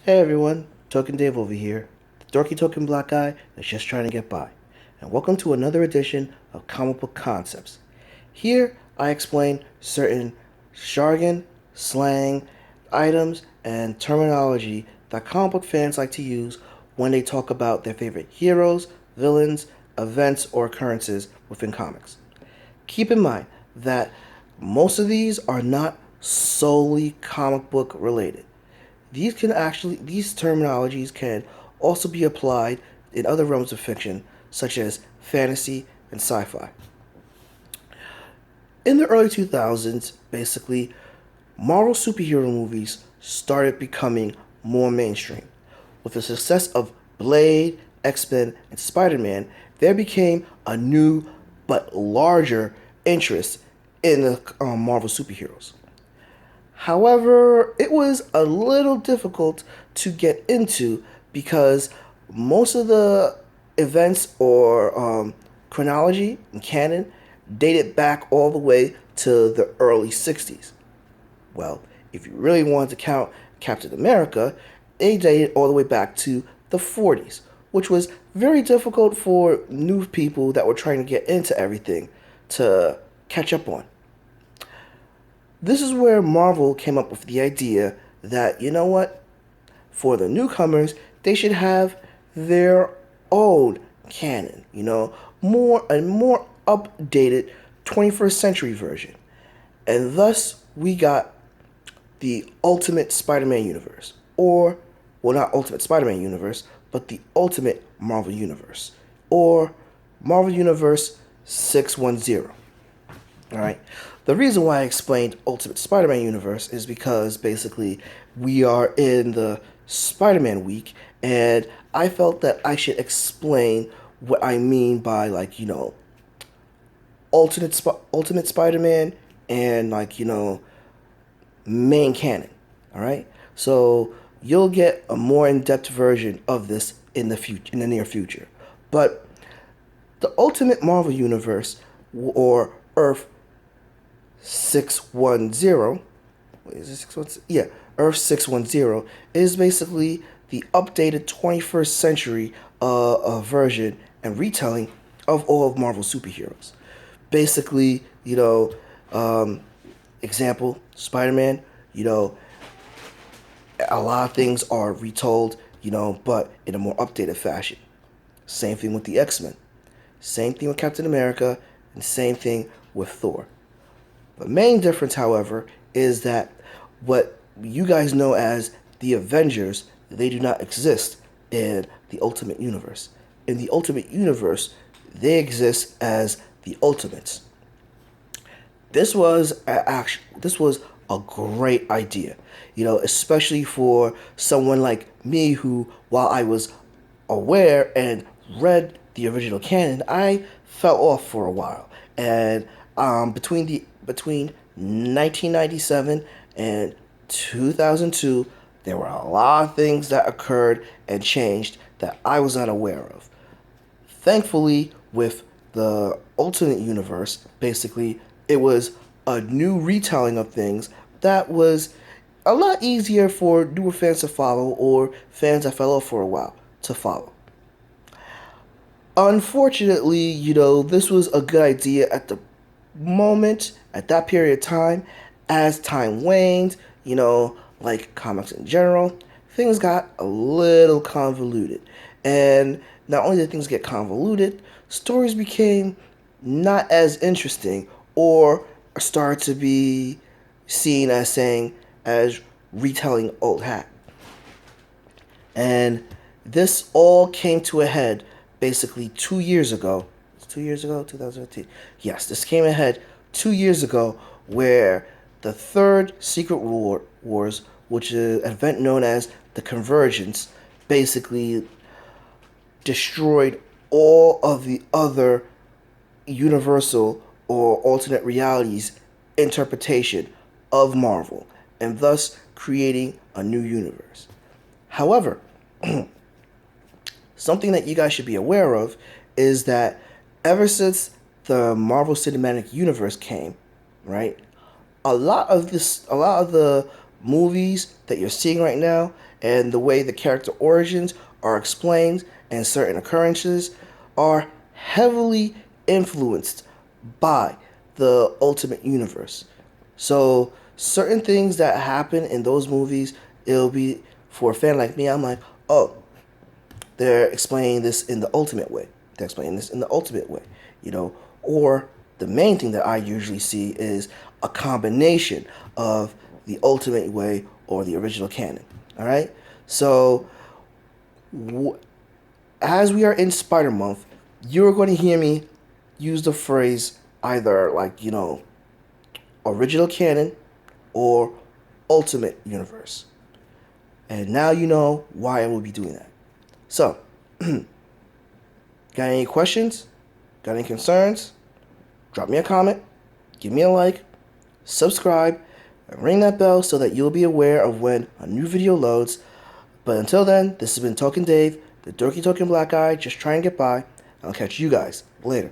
Hey everyone, Token Dave over here, the dorky token black guy that's just trying to get by. And welcome to another edition of Comic Book Concepts. Here I explain certain jargon, slang, items, and terminology that comic book fans like to use when they talk about their favorite heroes, villains, events, or occurrences within comics. Keep in mind that most of these are not solely comic book related. These terminologies can also be applied in other realms of fiction, such as fantasy and sci-fi. In the early 2000s, basically, Marvel superhero movies started becoming more mainstream. With the success of Blade, X-Men, and Spider-Man, there became a new but larger interest in the Marvel superheroes. However, it was a little difficult to get into because most of the events or chronology and canon dated back all the way to the early 60s. Well, if you really wanted to count Captain America, they dated all the way back to the 40s, which was very difficult for new people that were trying to get into everything to catch up on. This is where Marvel came up with the idea that, you know what, for the newcomers, they should have their own canon, a more updated 21st century version. And thus we got the Ultimate Spider-Man universe, or well, not Ultimate Spider-Man universe, but the Ultimate Marvel universe, or Marvel Universe 610. All right. The reason why I explained Ultimate Spider-Man universe is because basically we are in the Spider-Man week, and I felt that I should explain what I mean by Ultimate Spider-Man and main canon. All right. So you'll get a more in-depth version of this in the near future. But the Ultimate Marvel Universe, or Earth 610, wait, is it 610? Yeah, Earth 610 is basically the updated 21st century version and retelling of all of Marvel superheroes. Basically, example, Spider-Man, you know, a lot of things are retold, but in a more updated fashion. Same thing with the X-Men. Same thing with Captain America, and same thing with Thor. The main difference, however, is that what you guys know as the Avengers, they do not exist in the Ultimate Universe. In the Ultimate Universe, they exist as the Ultimates. This was a great idea, especially for someone like me who, while I was aware and read the original canon, I fell off for a while. And between 1997 and 2002, there were a lot of things that occurred and changed that I was not aware of. Thankfully, with the Ultimate Universe, basically, it was a new retelling of things that was a lot easier for newer fans to follow or fans that fell off for a while to follow. Unfortunately, this was a good idea at the moment, at that period of time. As time waned, like comics in general, things got a little convoluted. And not only did things get convoluted, stories became not as interesting or started to be seen as saying as retelling old hat. And this all came to a head basically 2 years ago. 2 years ago, 2015. Yes, this came ahead 2 years ago, where the third Secret Wars, which is an event known as the Convergence, basically destroyed all of the other universal or alternate realities interpretation of Marvel, and thus creating a new universe. However, something that you guys should be aware of is that ever since the Marvel Cinematic Universe came, right, a lot of the movies that you're seeing right now and the way the character origins are explained and certain occurrences are heavily influenced by the Ultimate Universe. So certain things that happen in those movies, it'll be for a fan like me, I'm like, oh, they're explaining this in the ultimate way. They're explaining this in the ultimate way, you know. Or the main thing that I usually see is a combination of the ultimate way or the original canon. All right. So as we are in Spider Month, you're going to hear me use the phrase either like original canon or ultimate universe. And now you know why I will be doing that. So, got any questions? Got any concerns? Drop me a comment, give me a like, subscribe, and ring that bell so that you'll be aware of when a new video loads. But until then, this has been Talking Dave, the dorky talking black guy, just trying to get by. I'll catch you guys later.